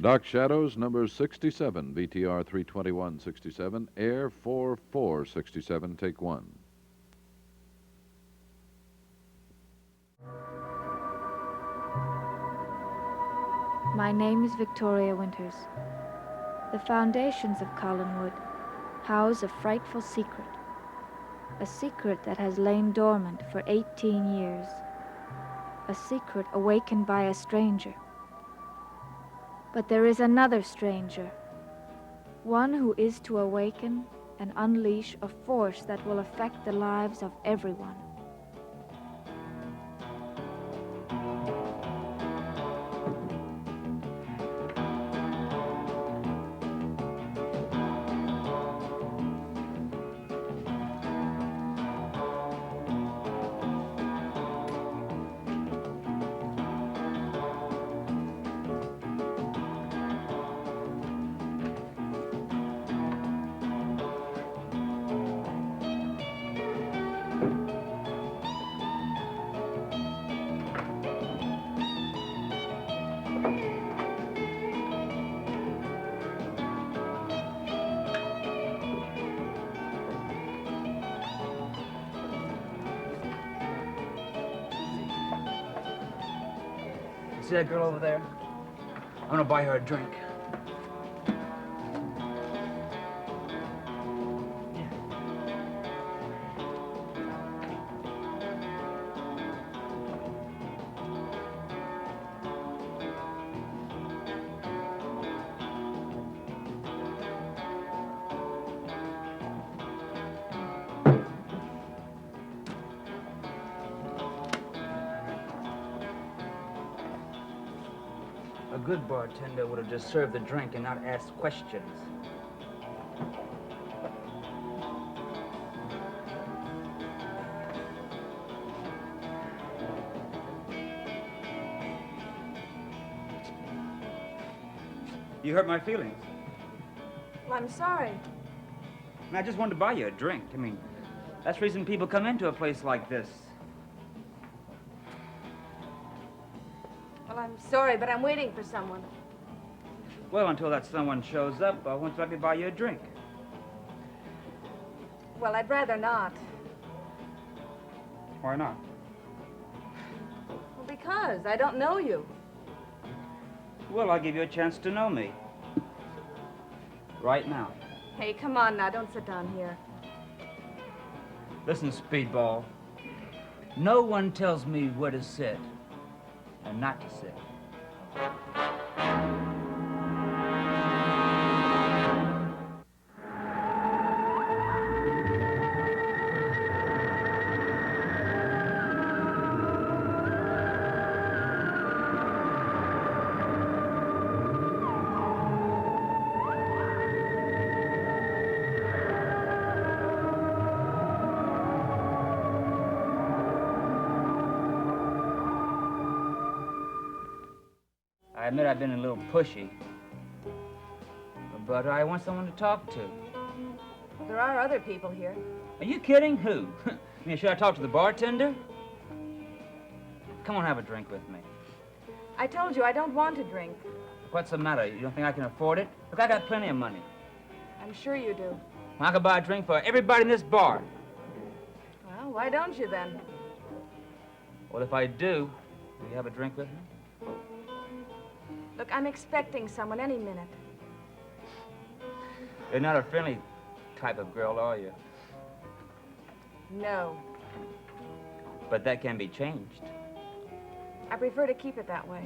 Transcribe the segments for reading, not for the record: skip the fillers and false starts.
Dark Shadows, number 67, BTR 32167, Air 4467, take one. My name is Victoria Winters. The foundations of Collinwood house a frightful secret. A secret that has lain dormant for 18 years. A secret awakened by a stranger. But there is another stranger. One who is to awaken and unleash a force that will affect the lives of everyone. See that girl over there? I'm gonna buy her a drink. A good bartender would have just served the drink and not asked questions. You hurt my feelings. Well, I'm sorry. I just wanted to buy you a drink. I mean, that's the reason people come into a place like this. Well, I'm sorry, but I'm waiting for someone. Well, until that someone shows up, I won't let me buy you a drink. Well, I'd rather not. Why not? Well, because I don't know you. Well, I'll give you a chance to know me. Right now. Hey, come on now, don't sit down here. Listen, Speedball. No one tells me where to sit and not to sit. I admit I've been a little pushy, but I want someone to talk to. Well, there are other people here. Are you kidding? Who? I mean, should I talk to the bartender? Come on, have a drink with me. I told you I don't want to drink. What's the matter? You don't think I can afford it? Look, I got plenty of money. I'm sure you do. I could buy a drink for everybody in this bar. Well, why don't you then? Well, if I do, will you have a drink with me? Look, I'm expecting someone any minute. You're not a friendly type of girl, are you? No. But that can be changed. I prefer to keep it that way.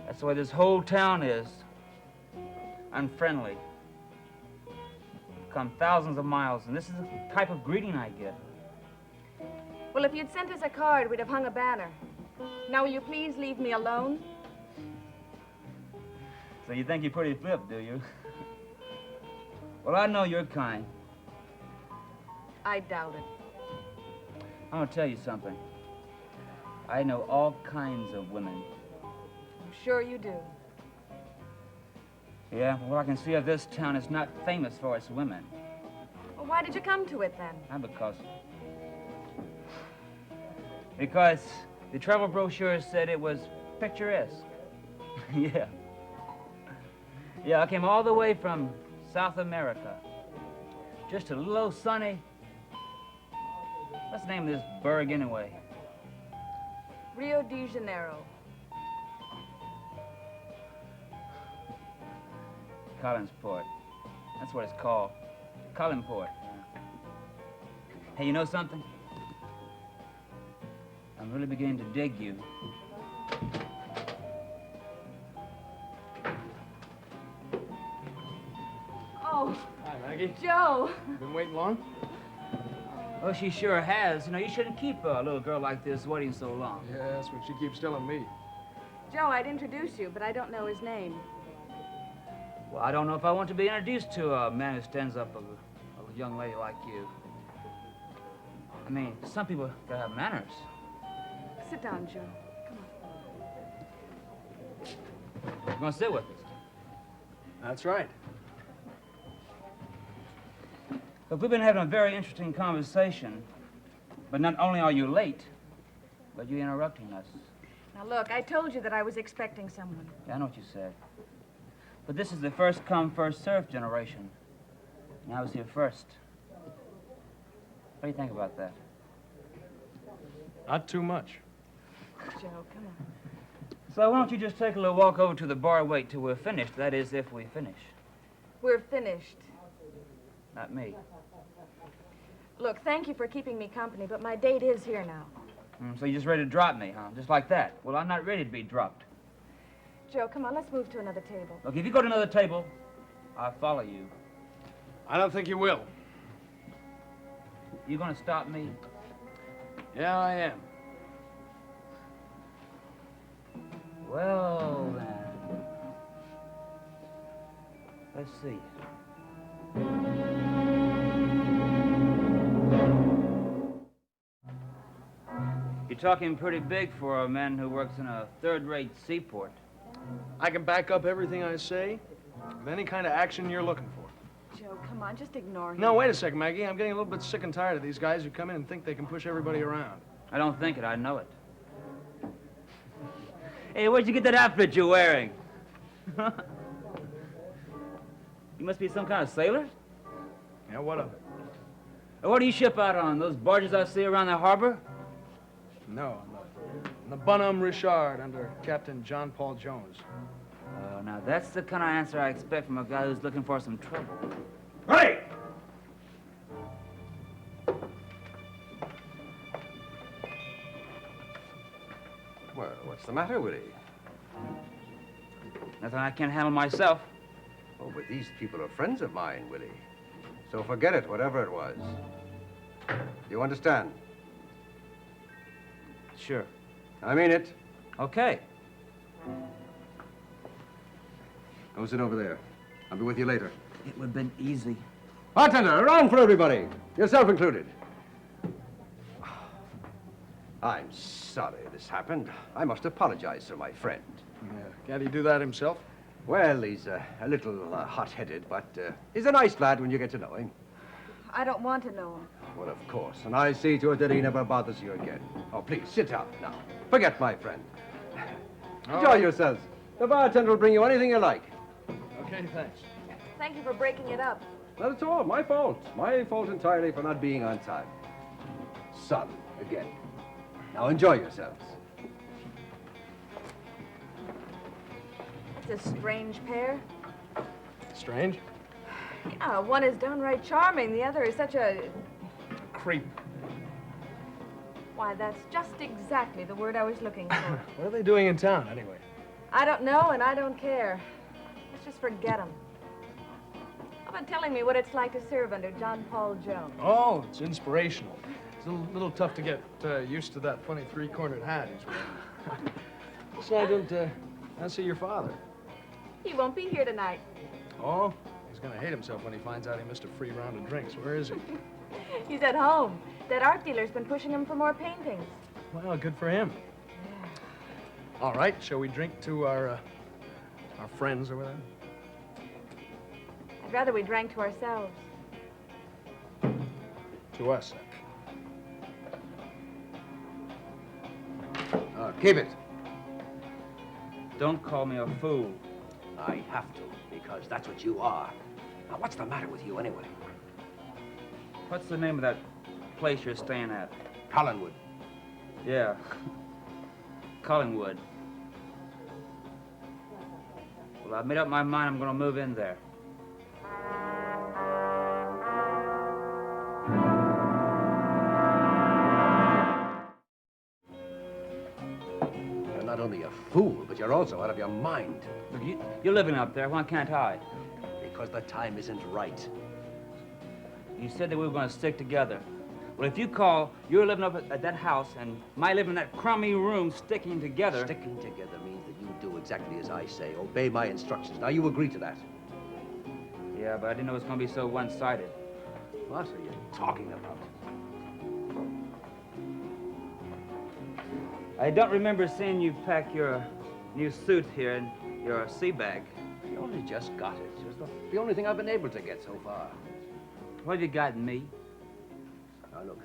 That's the way this whole town is. Unfriendly. Come thousands of miles, and this is the type of greeting I get. Well, if you'd sent us a card, we'd have hung a banner. Now, will you please leave me alone? So you think you're pretty flip, do you? Well, I know your kind. I doubt it. I'm gonna tell you something. I know all kinds of women. I'm sure you do. Yeah, well, what I can see of this town is not famous for its women. Well, why did you come to it then? Not because the travel brochure said it was picturesque. Yeah. Yeah, I came all the way from South America. Just a little old sunny. What's the name of this burg anyway? Rio de Janeiro. Collinsport. That's what it's called. Collinport. Hey, you know something? I'm really beginning to dig you. Oh, Hi, Maggie. Joe. Been waiting long? Oh, she sure has. You know, you shouldn't keep a little girl like this waiting so long. Yeah, that's what she keeps telling me. Joe, I'd introduce you, but I don't know his name. Well, I don't know if I want to be introduced to a man who stands up a young lady like you. I mean, some people gotta have manners. Sit down, Joe. You're gonna sit with us. That's right. Look, we've been having a very interesting conversation, but not only are you late, but you're interrupting us. Now, look, I told you that I was expecting someone. Yeah, I know what you said. But this is the first come, first served generation. And I was here first. What do you think about that? Not too much. Joe, come on. So why don't you just take a little walk over to the bar, wait till we're finished. That is, if we finish. We're finished. Not me. Look, thank you for keeping me company, but my date is here now. So you're just ready to drop me, huh? Just like that. Well, I'm not ready to be dropped. Joe, come on, let's move to another table. Look, if you go to another table, I'll follow you. I don't think you will. You gonna stop me? Yeah, I am. Well, then. Let's see. You're talking pretty big for a man who works in a third-rate seaport. I can back up everything I say with any kind of action you're looking for. Joe, come on, just ignore him. No, wait a second, Maggie. I'm getting a little bit sick and tired of these guys who come in and think they can push everybody around. I don't think it, I know it. Hey, where'd you get that outfit you're wearing? You must be some kind of sailor? Yeah, what of it? What do you ship out on? Those barges I see around the harbor? No, I'm the Bonhomme Richard under Captain John Paul Jones. Oh, now that's the kind of answer I expect from a guy who's looking for some trouble. Hey! Well, what's the matter, Willie? Nothing I can't handle myself. Oh, but these people are friends of mine, Willie. So forget it, whatever it was. You understand? Sure. I mean it. Okay. Go sit over there. I'll be with you later. It would have been easy. Bartender, around for everybody. Yourself included. I'm sorry this happened. I must apologize to my friend. Yeah, can't he do that himself? Well, he's a little hot-headed, but he's a nice lad when you get to know him. I don't want to know him. Well, of course. And I'll see to it that he never bothers you again. Oh, please, sit down now. Forget my friend. Enjoy yourselves. The bartender will bring you anything you like. Okay, thanks. Thank you for breaking it up. Not at all. My fault. My fault entirely for not being on time. Son, again. Now enjoy yourselves. It's a strange pair. Strange? Yeah, one is downright charming. The other is such a... Creep. Why, that's just exactly the word I was looking for. What are they doing in town, anyway? I don't know, and I don't care. Let's just forget them. How about telling me what it's like to serve under John Paul Jones? Oh, it's inspirational. It's a little tough to get used to that funny three-cornered hat he's wearing. So I don't see your father. He won't be here tonight. Oh? He's gonna hate himself when he finds out he missed a free round of drinks. Where is he? He's at home. That art dealer's been pushing him for more paintings. Well, good for him. All right, shall we drink to our friends over there? I'd rather we drank to ourselves. To us. Keep it. Don't call me a fool. I have to, because that's what you are. Now, what's the matter with you, anyway? What's the name of that place you're staying at? Collinwood. Yeah. Collingwood. Well, I've made up my mind I'm gonna move in there. You're not only a fool, but you're also out of your mind. Look, you're living up there. Why can't I? Because the time isn't right. You said that we were gonna stick together. Well, if you call you're living up at that house and my living in that crummy room sticking together... Sticking together means that you do exactly as I say. Obey my instructions. Now, you agree to that. Yeah, but I didn't know it was gonna be so one-sided. What are you talking about? I don't remember seeing you pack your new suit here in your sea bag. You only just got it. It's just the only thing I've been able to get so far. What have you got in me? Now, look,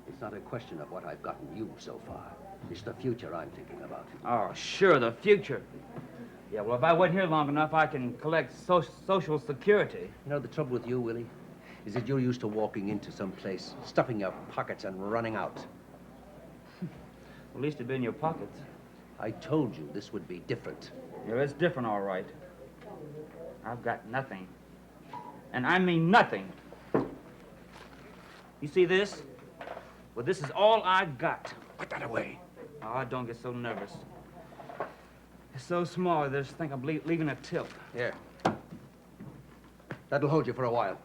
it's not a question of what I've gotten you so far. It's the future I'm thinking about. Oh, sure, the future. Yeah, well, if I wasn't here long enough, I can collect Social Security. You know, the trouble with you, Willie, is that you're used to walking into some place, stuffing your pockets and running out. At least it'd be in your pockets. I told you this would be different. Yeah, it's different, all right. I've got nothing. And I mean nothing. You see this? Well, this is all I got. Put that away. Oh, don't get so nervous. It's so small, I just think I'm leaving a tip. Here. That'll hold you for a while.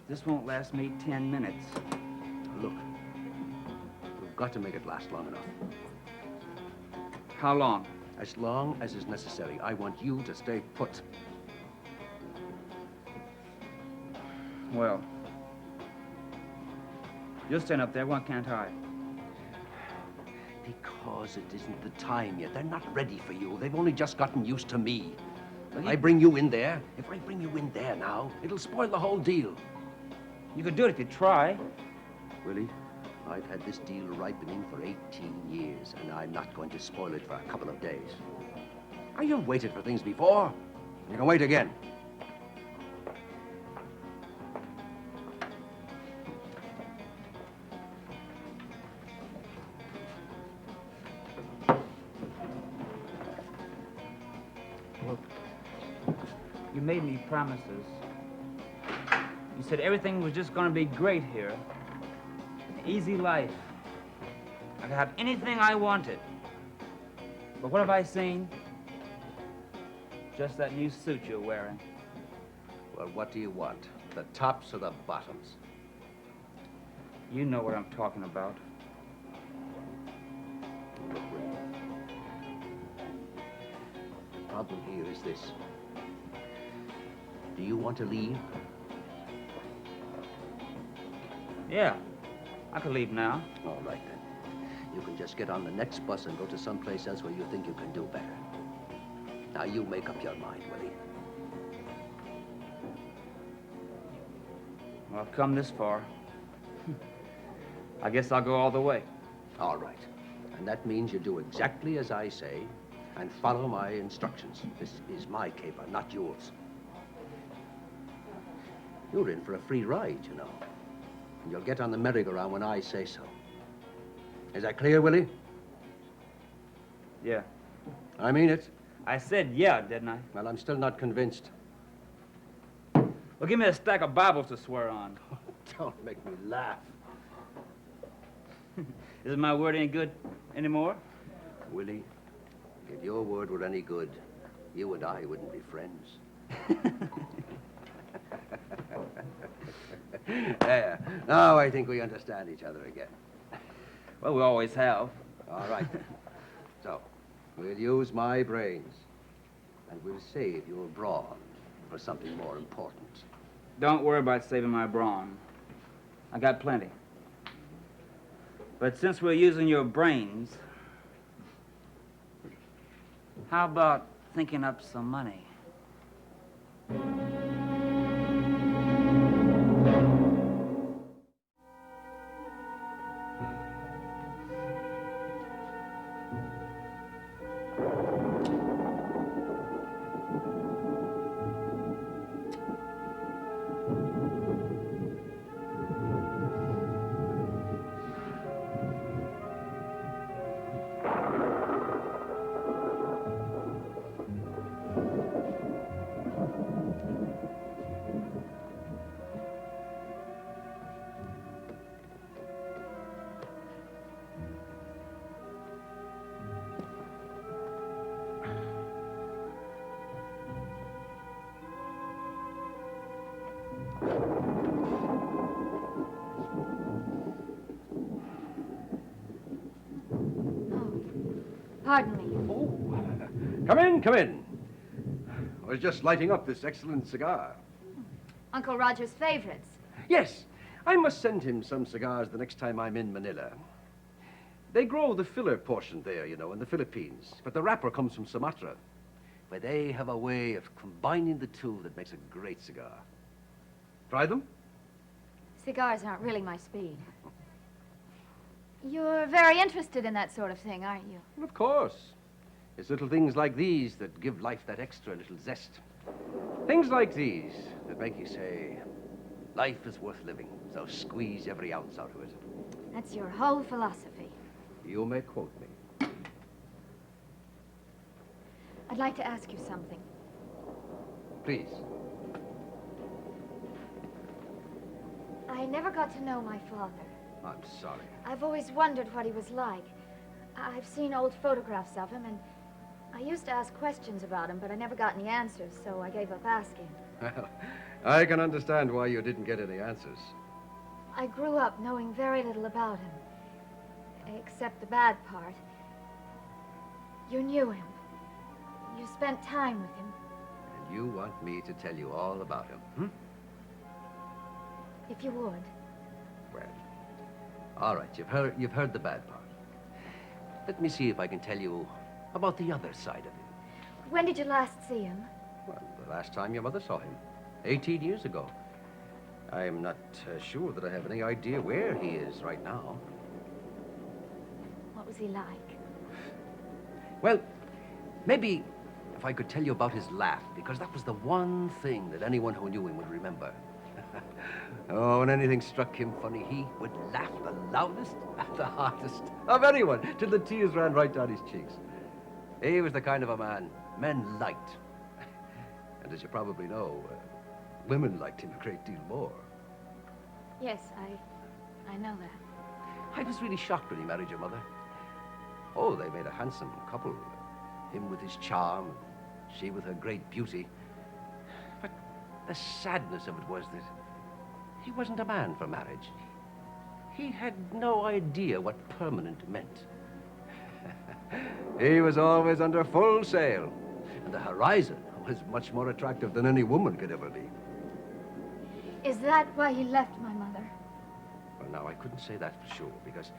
This won't last me 10 minutes. Look, we've got to make it last long enough. How long? As long as is necessary. I want you to stay put. Well, you'll stand up there, why can't I? Because it isn't the time yet. They're not ready for you. They've only just gotten used to me. Well, I bring you in there. If I bring you in there now, it'll spoil the whole deal. You could do it if you try. Willie, I've had this deal ripening for 18 years, and I'm not going to spoil it for a couple of days. Now, you've waited for things before. You can wait again. Look, you made me promises. You said everything was just gonna be great here. An easy life. I could have anything I wanted. But what have I seen? Just that new suit you're wearing. Well, what do you want? The tops or the bottoms? You know what I'm talking about. Look, Willie. The problem here is this. Do you want to leave? Yeah, I could leave now. All right, then. You can just get on the next bus and go to someplace else where you think you can do better. Now, you make up your mind, Willie. Well, I've come this far. I guess I'll go all the way. All right. And that means you do exactly as I say and follow my instructions. This is my caper, not yours. You're in for a free ride, you know. And you'll get on the merry-go-round when I say so. Is that clear, Willie? Yeah. I mean it. I said yeah, didn't I? Well, I'm still not convinced. Well, give me a stack of Bibles to swear on. Don't make me laugh. Isn't my word any good anymore? Willie, if your word were any good, you and I wouldn't be friends. There. Now I think we understand each other again. Well, we always have. All right. So, we'll use my brains, and we'll save your brawn for something more important. Don't worry about saving my brawn. I got plenty. But since we're using your brains, how about thinking up some money? Pardon me. Oh, come in, come in. I was just lighting up this excellent cigar. Uncle Roger's favorites. Yes, I must send him some cigars the next time I'm in Manila. They grow the filler portion there, you know, in the Philippines, but the wrapper comes from Sumatra, where they have a way of combining the two that makes a great cigar. Try them? Cigars aren't really my speed. You're very interested in that sort of thing, aren't you? Well, of course. It's little things like these that give life that extra little zest. Things like these that make you say, life is worth living, so squeeze every ounce out of it. That's your whole philosophy. You may quote me. I'd like to ask you something. Please. I never got to know my father. I'm sorry. I've always wondered what he was like. I've seen old photographs of him, and I used to ask questions about him, but I never got any answers, so I gave up asking. Well, I can understand why you didn't get any answers. I grew up knowing very little about him, except the bad part. You knew him. You spent time with him. And you want me to tell you all about him, hmm? If you would. Well, all right, you've heard the bad part. Let me see if I can tell you about the other side of him. When did you last see him? Well, the last time your mother saw him, 18 years ago. I'm not sure that I have any idea where he is right now. What was he like? Well, maybe if I could tell you about his laugh, because that was the one thing that anyone who knew him would remember. Oh, when anything struck him funny, he would laugh the loudest and the hardest of anyone, till the tears ran right down his cheeks. He was the kind of a man men liked. And as you probably know, women liked him a great deal more. Yes, I know that. I was really shocked when he married your mother. Oh, they made a handsome couple. Him with his charm, and she with her great beauty. But the sadness of it was that he wasn't a man for marriage. He had no idea what permanent meant. He was always under full sail, and the horizon was much more attractive than any woman could ever be. Is that why he left my mother? Well, now, I couldn't say that for sure, because,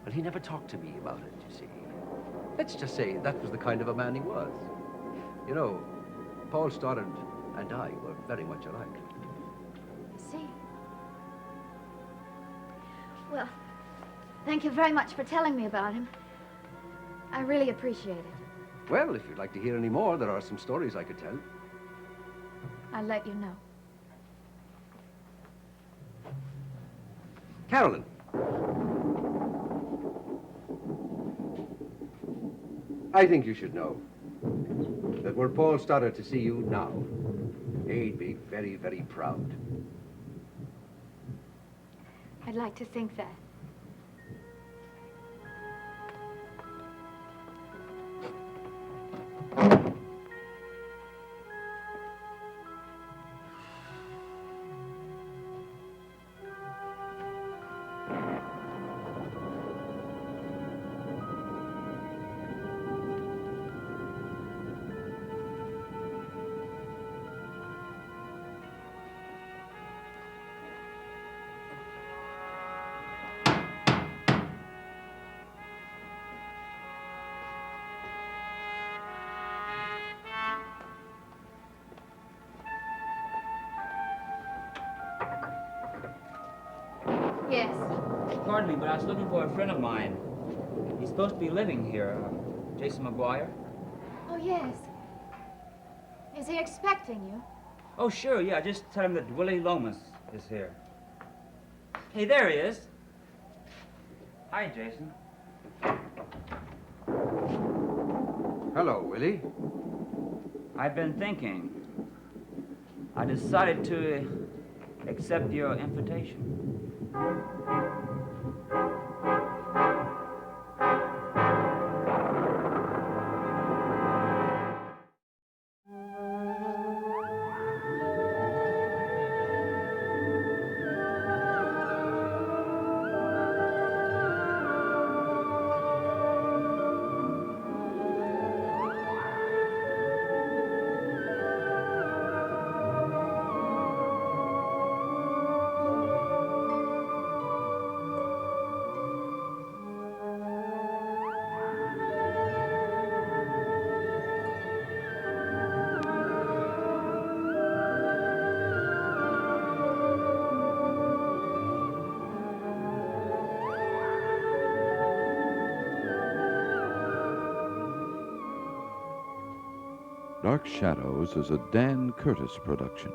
well, he never talked to me about it, you see. Let's just say that was the kind of a man he was. You know, Paul Stoddard and I were very much alike. I see. Well, thank you very much for telling me about him. I really appreciate it. Well, if you'd like to hear any more, there are some stories I could tell. I'll let you know. Carolyn. I think you should know that were Paul Stoddard to see you now, he'd be very, very proud. I'd like to think that. Yes. Pardon me, but I was looking for a friend of mine. He's supposed to be living here, Jason McGuire. Oh, yes. Is he expecting you? Oh, sure, yeah. Just tell him that Willie Lomas is here. Hey, there he is. Hi, Jason. Hello, Willie. I've been thinking. I decided to accept your invitation. Dark Shadows is a Dan Curtis production.